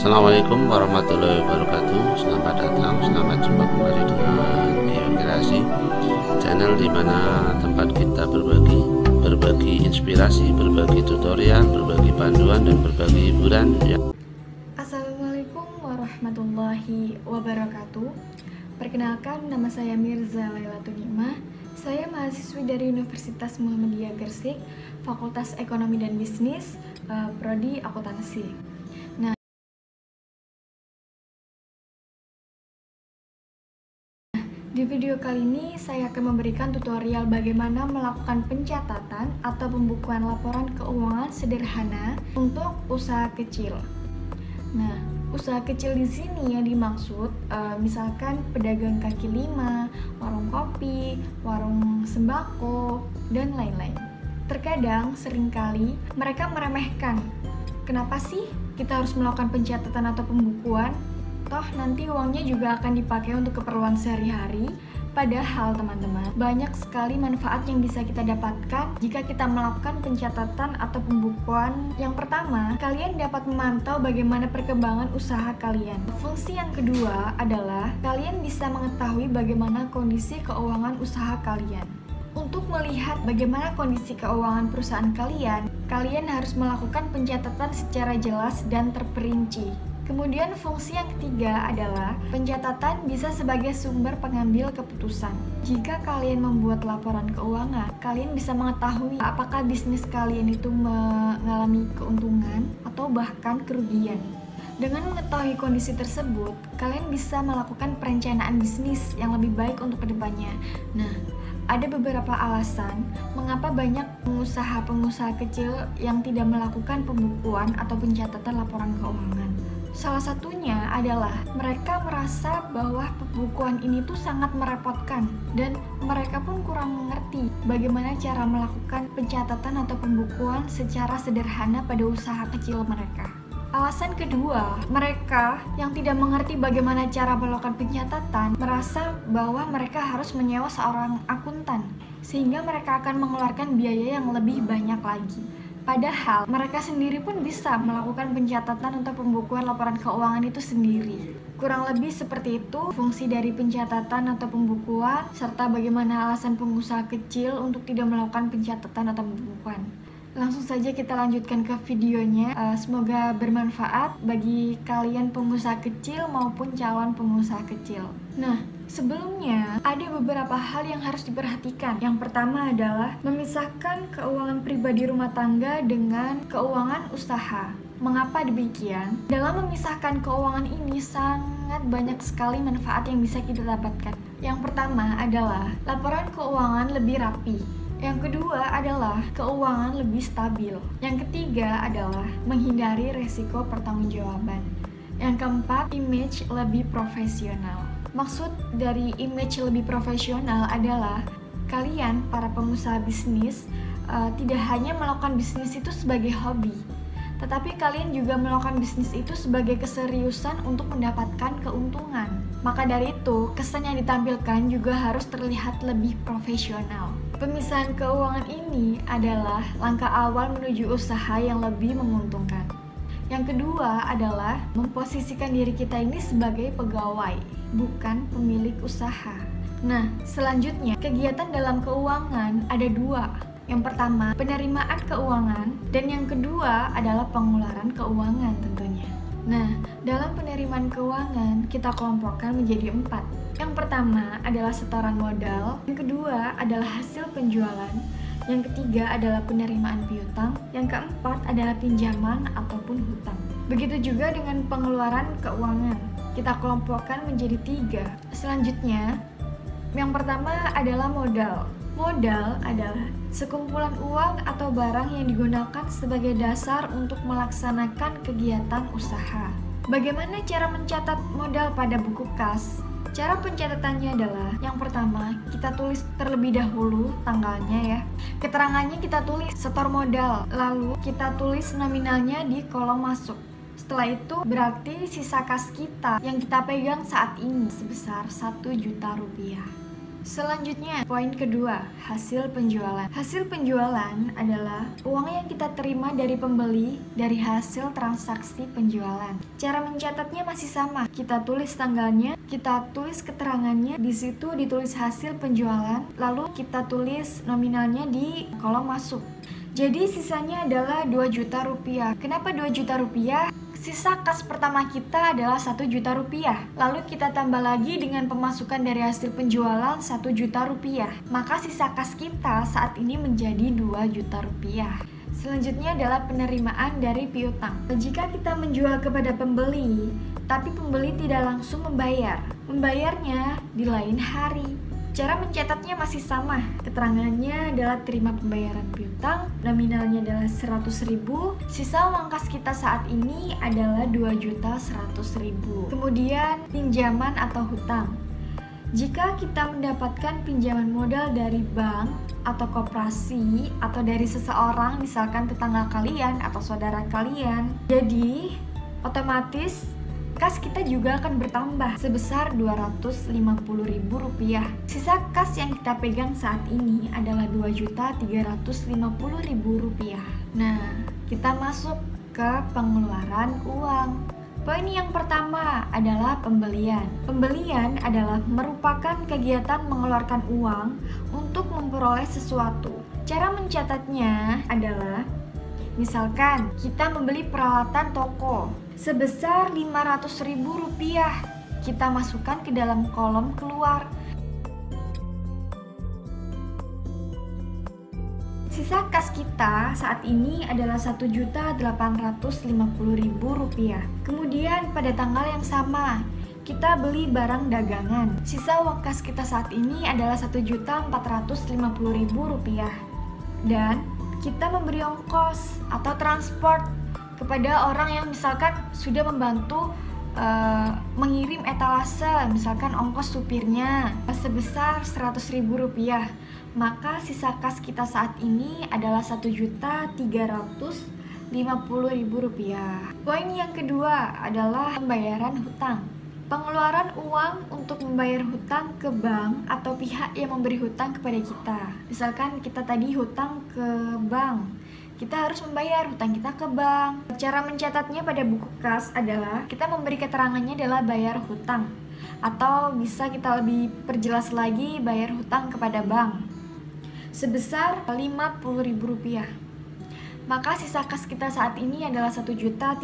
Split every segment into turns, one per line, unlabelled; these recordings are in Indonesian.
Assalamualaikum warahmatullahi wabarakatuh. Selamat datang, selamat jumpa kembali dengan Bio Kreasi, channel dimana tempat kita berbagi inspirasi, berbagi tutorial, berbagi panduan, dan berbagi hiburan.
Assalamualaikum warahmatullahi wabarakatuh. Perkenalkan, nama saya Mirza Lailatul Nikmah. Saya mahasiswi dari Universitas Muhammadiyah Gresik, Fakultas Ekonomi dan Bisnis, Prodi Akuntansi. Di video kali ini saya akan memberikan tutorial bagaimana melakukan pencatatan atau pembukuan laporan keuangan sederhana untuk usaha kecil. Nah, usaha kecil di sini yang dimaksud misalkan pedagang kaki lima, warung kopi, warung sembako, dan lain-lain. Terkadang seringkali mereka meremehkan. Kenapa sih kita harus melakukan pencatatan atau pembukuan? Toh nanti uangnya juga akan dipakai untuk keperluan sehari-hari. Padahal teman-teman, banyak sekali manfaat yang bisa kita dapatkan jika kita melakukan pencatatan atau pembukuan. Yang pertama, kalian dapat memantau bagaimana perkembangan usaha kalian. Fungsi yang kedua adalah kalian bisa mengetahui bagaimana kondisi keuangan usaha kalian. Untuk melihat bagaimana kondisi keuangan perusahaan kalian, kalian harus melakukan pencatatan secara jelas dan terperinci. Kemudian fungsi yang ketiga adalah pencatatan bisa sebagai sumber pengambil keputusan. Jika kalian membuat laporan keuangan, kalian bisa mengetahui apakah bisnis kalian itu mengalami keuntungan atau bahkan kerugian. Dengan mengetahui kondisi tersebut, kalian bisa melakukan perencanaan bisnis yang lebih baik untuk kedepannya. Nah, ada beberapa alasan mengapa banyak pengusaha-pengusaha kecil yang tidak melakukan pembukuan atau pencatatan laporan keuangan. Salah satunya adalah mereka merasa bahwa pembukuan ini tuh sangat merepotkan dan mereka pun kurang mengerti bagaimana cara melakukan pencatatan atau pembukuan secara sederhana pada usaha kecil mereka. Alasan kedua, mereka yang tidak mengerti bagaimana cara melakukan pencatatan merasa bahwa mereka harus menyewa seorang akuntan sehingga mereka akan mengeluarkan biaya yang lebih banyak lagi. Padahal mereka sendiri pun bisa melakukan pencatatan untuk pembukuan laporan keuangan itu sendiri. Kurang lebih seperti itu fungsi dari pencatatan atau pembukuan, serta bagaimana alasan pengusaha kecil untuk tidak melakukan pencatatan atau pembukuan. Langsung saja kita lanjutkan ke videonya. Semoga bermanfaat bagi kalian pengusaha kecil maupun calon pengusaha kecil. Nah, sebelumnya ada beberapa hal yang harus diperhatikan. Yang pertama adalah memisahkan keuangan pribadi rumah tangga dengan keuangan usaha. Mengapa demikian? Dalam memisahkan keuangan ini sangat banyak sekali manfaat yang bisa kita dapatkan. Yang pertama adalah laporan keuangan lebih rapi. Yang kedua adalah keuangan lebih stabil. Yang ketiga adalah menghindari resiko pertanggungjawaban. Yang keempat, image lebih profesional. Maksud dari image lebih profesional adalah kalian para pengusaha bisnis tidak hanya melakukan bisnis itu sebagai hobi, tetapi kalian juga melakukan bisnis itu sebagai keseriusan untuk mendapatkan keuntungan. Maka dari itu, kesan yang ditampilkan juga harus terlihat lebih profesional. Pemisahan keuangan ini adalah langkah awal menuju usaha yang lebih menguntungkan. Yang kedua adalah memposisikan diri kita ini sebagai pegawai, bukan pemilik usaha. Nah, selanjutnya kegiatan dalam keuangan ada dua. Yang pertama, penerimaan keuangan, dan yang kedua adalah pengeluaran keuangan tentunya. Nah, dalam penerimaan keuangan kita kelompokkan menjadi 4. Yang pertama adalah setoran modal, yang kedua adalah hasil penjualan, yang ketiga adalah penerimaan piutang, yang keempat adalah pinjaman ataupun hutang. Begitu juga dengan pengeluaran keuangan, kita kelompokkan menjadi 3. Selanjutnya, yang pertama adalah modal. Modal adalah sekumpulan uang atau barang yang digunakan sebagai dasar untuk melaksanakan kegiatan usaha. Bagaimana cara mencatat modal pada buku kas? Cara pencatatannya adalah yang pertama, kita tulis terlebih dahulu tanggalnya ya. Keterangannya kita tulis setor modal, lalu kita tulis nominalnya di kolom masuk. Setelah itu berarti sisa kas kita yang kita pegang saat ini sebesar 1 juta rupiah. Selanjutnya, poin kedua, hasil penjualan. Hasil penjualan adalah uang yang kita terima dari pembeli dari hasil transaksi penjualan. Cara mencatatnya masih sama. Kita tulis tanggalnya, kita tulis keterangannya, di situ ditulis hasil penjualan, lalu kita tulis nominalnya di kolom masuk. Jadi sisanya adalah 2 juta rupiah. Kenapa 2 juta rupiah? Sisa kas pertama kita adalah 1 juta rupiah. Lalu kita tambah lagi dengan pemasukan dari hasil penjualan 1 juta rupiah. Maka sisa kas kita saat ini menjadi 2 juta rupiah. Selanjutnya adalah penerimaan dari piutang. Jika kita menjual kepada pembeli, tapi pembeli tidak langsung membayar, membayarnya di lain hari. Cara mencatatnya masih sama. Keterangannya adalah terima pembayaran piutang, nominalnya adalah 100.000, sisa uang kas kita saat ini adalah 2.100.000. Kemudian pinjaman atau hutang. Jika kita mendapatkan pinjaman modal dari bank atau koperasi atau dari seseorang, misalkan tetangga kalian atau saudara kalian, jadi otomatis kas kita juga akan bertambah sebesar 250.000 rupiah. Sisa kas yang kita pegang saat ini adalah 2.350.000 rupiah. Nah, kita masuk ke pengeluaran uang. Poin yang pertama adalah pembelian. Pembelian adalah merupakan kegiatan mengeluarkan uang untuk memperoleh sesuatu. Cara mencatatnya adalah, misalkan kita membeli peralatan toko sebesar 500.000 rupiah, kita masukkan ke dalam kolom keluar. Sisa kas kita saat ini adalah 1.850.000 rupiah. Kemudian pada tanggal yang sama, kita beli barang dagangan. Sisa uang kas kita saat ini adalah 1.450.000 rupiah. Dan kita memberi ongkos atau transport kepada orang yang misalkan sudah membantu mengirim etalase, misalkan ongkos supirnya sebesar 100.000 rupiah, maka sisa kas kita saat ini adalah 1.350.000 rupiah. Poin yang kedua adalah pembayaran hutang. Pengeluaran uang untuk membayar hutang ke bank atau pihak yang memberi hutang kepada kita. Misalkan kita tadi hutang ke bank, kita harus membayar hutang kita ke bank. Cara mencatatnya pada buku kas adalah kita memberi keterangannya adalah bayar hutang, atau bisa kita lebih perjelas lagi bayar hutang kepada bank sebesar 50.000 rupiah. Maka sisa kas kita saat ini adalah 1.300.000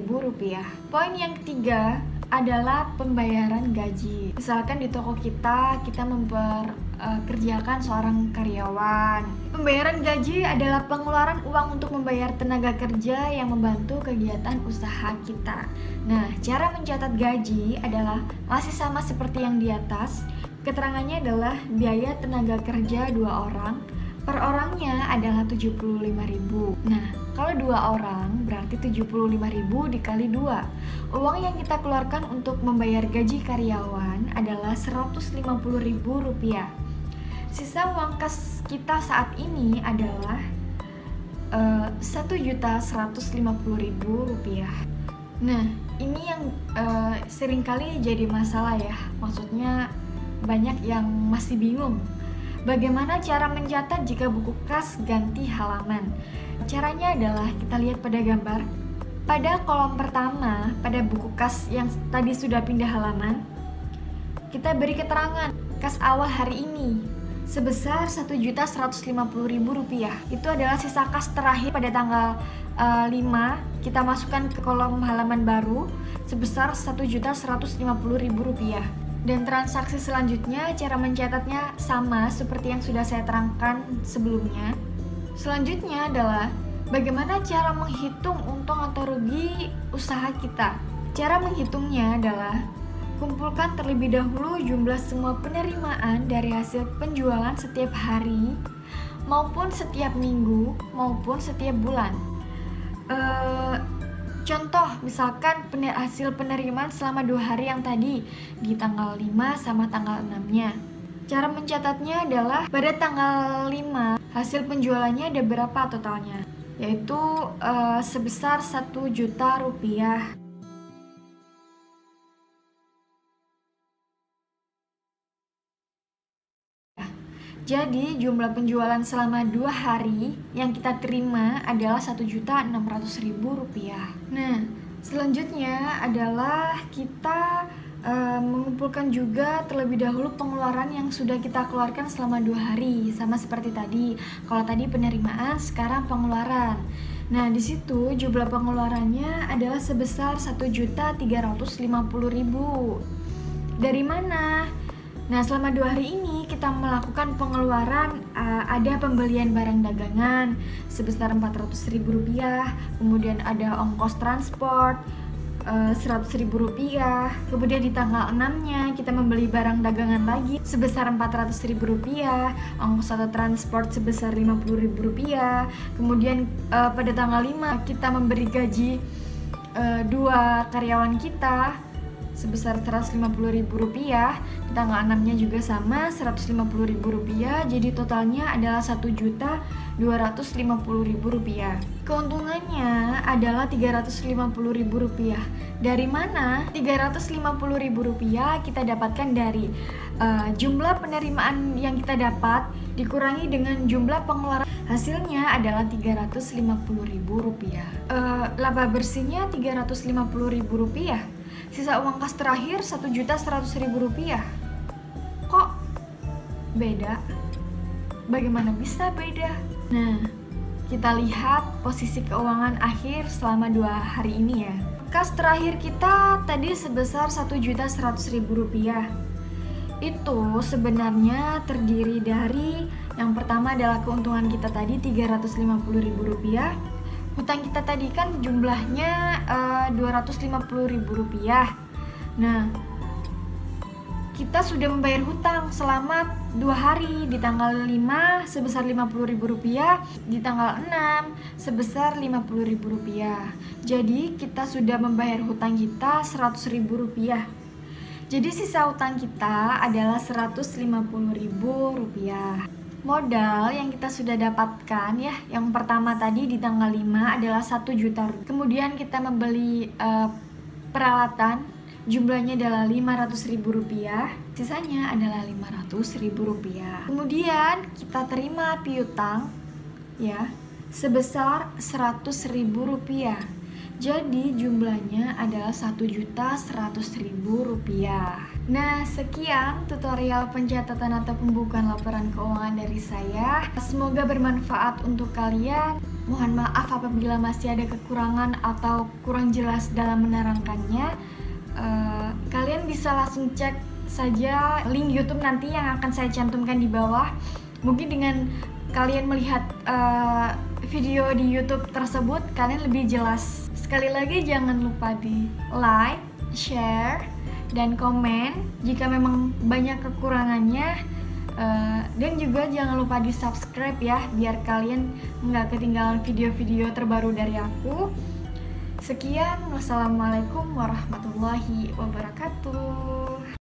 rupiah. Poin yang ketiga adalah pembayaran gaji. Misalkan di toko kita memperkerjakan seorang karyawan. Pembayaran gaji adalah pengeluaran uang untuk membayar tenaga kerja yang membantu kegiatan usaha kita. Nah, cara mencatat gaji adalah masih sama seperti yang di atas. Keterangannya adalah biaya tenaga kerja 2 orang. Per orangnya adalah 75.000. Nah, kalau 2 orang berarti 75.000 dikali 2. Uang yang kita keluarkan untuk membayar gaji karyawan adalah 150.000 rupiah. Sisa uang kas kita saat ini adalah 1.150.000 rupiah. Nah, ini yang seringkali jadi masalah ya. Maksudnya banyak yang masih bingung. Bagaimana cara mencatat jika buku kas ganti halaman? Caranya adalah kita lihat pada gambar. Pada kolom pertama, pada buku kas yang tadi sudah pindah halaman, kita beri keterangan kas awal hari ini sebesar 1.150.000 rupiah. Itu adalah sisa kas terakhir pada tanggal 5. Kita masukkan ke kolom halaman baru sebesar 1.150.000 rupiah. Dan transaksi selanjutnya, cara mencatatnya sama seperti yang sudah saya terangkan sebelumnya. Selanjutnya adalah bagaimana cara menghitung untung atau rugi usaha kita. Cara menghitungnya adalah kumpulkan terlebih dahulu jumlah semua penerimaan dari hasil penjualan setiap hari, maupun setiap minggu, maupun setiap bulan. Contoh, misalkan hasil penerimaan selama 2 hari yang tadi, di tanggal 5 sama tanggal 6-nya. Cara mencatatnya adalah pada tanggal 5, hasil penjualannya ada berapa totalnya? Yaitu sebesar 1 juta rupiah. Jadi jumlah penjualan selama 2 hari yang kita terima adalah Rp1.600.000. Nah, selanjutnya adalah kita mengumpulkan juga terlebih dahulu pengeluaran yang sudah kita keluarkan selama 2 hari. Sama seperti tadi, kalau tadi penerimaan, sekarang pengeluaran. Nah, di situ jumlah pengeluarannya adalah sebesar Rp1.350.000. Dari mana? Nah, selama 2 hari ini kita melakukan pengeluaran, ada pembelian barang dagangan sebesar Rp400.000, kemudian ada ongkos transport Rp100.000, kemudian di tanggal 6-nya kita membeli barang dagangan lagi sebesar Rp400.000, ongkos atau transport sebesar Rp50.000, kemudian pada tanggal 5 kita memberi gaji 2 karyawan kita sebesar Rp150.000, di tanggal 6-nya juga sama Rp150.000, jadi totalnya adalah Rp1.250.000. Keuntungannya adalah Rp350.000. Dari mana? Rp350.000 kita dapatkan dari jumlah penerimaan yang kita dapat dikurangi dengan jumlah pengeluaran, hasilnya adalah Rp350.000. Laba bersihnya Rp350.000. Sisa uang kas terakhir Rp1.100.000. Kok beda? Bagaimana bisa beda? Nah, kita lihat posisi keuangan akhir selama 2 hari ini ya. Kas terakhir kita tadi sebesar Rp1.100.000. Itu sebenarnya terdiri dari yang pertama adalah keuntungan kita tadi Rp350.000. Hutang kita tadi kan jumlahnya Rp250.000. Nah, kita sudah membayar hutang selama 2 hari. Di tanggal 5 sebesar Rp50.000, di tanggal 6 sebesar Rp50.000. Jadi kita sudah membayar hutang kita Rp100.000. Jadi sisa hutang kita adalah Rp150.000. Modal yang kita sudah dapatkan ya, yang pertama tadi di tanggal 5 adalah Rp1 juta. Kemudian kita membeli peralatan, jumlahnya adalah Rp500.000, sisanya adalah Rp500.000. Kemudian kita terima piutang ya sebesar Rp100.000. Jadi jumlahnya adalah Rp1.100.000. Nah, sekian tutorial pencatatan atau pembukuan laporan keuangan dari saya. Semoga bermanfaat untuk kalian. Mohon maaf apabila masih ada kekurangan atau kurang jelas dalam menerangkannya. Kalian bisa langsung cek saja link YouTube nanti yang akan saya cantumkan di bawah. Mungkin dengan kalian melihat video di YouTube tersebut, kalian lebih jelas. Sekali lagi jangan lupa di like, share, dan komen jika memang banyak kekurangannya, dan juga jangan lupa di subscribe ya, biar kalian nggak ketinggalan video-video terbaru dari aku. Sekian, wassalamualaikum warahmatullahi wabarakatuh.